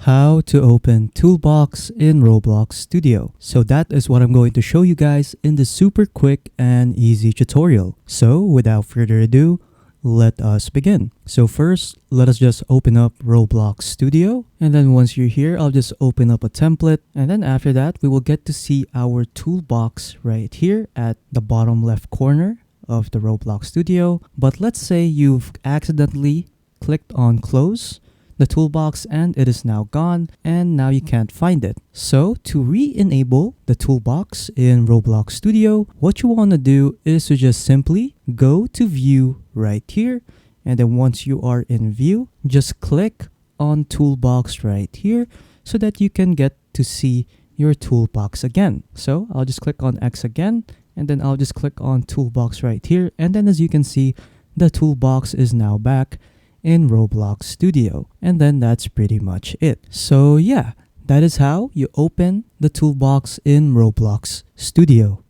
How to open Toolbox in Roblox Studio. So that is what I'm going to show you guys in this super quick and easy tutorial. So without further ado, let us begin. So first, let us just open up Roblox Studio. And then once you're here, I'll just open up a template. And then after that, we will get to see our toolbox right here at the bottom left corner of the Roblox Studio. But let's say you've accidentally clicked on close the toolbox and it is now gone and now you can't find it. So to re-enable the toolbox in Roblox Studio, what you want to do is to just simply go to view right here, and then once you are in view, just click on toolbox right here so that you can get to see your toolbox again. So I'll just click on X again, and then I'll just click on toolbox right here, and then as you can see, the toolbox is now back in Roblox Studio. And then that's pretty much it. So yeah, that is how you open the toolbox in Roblox Studio.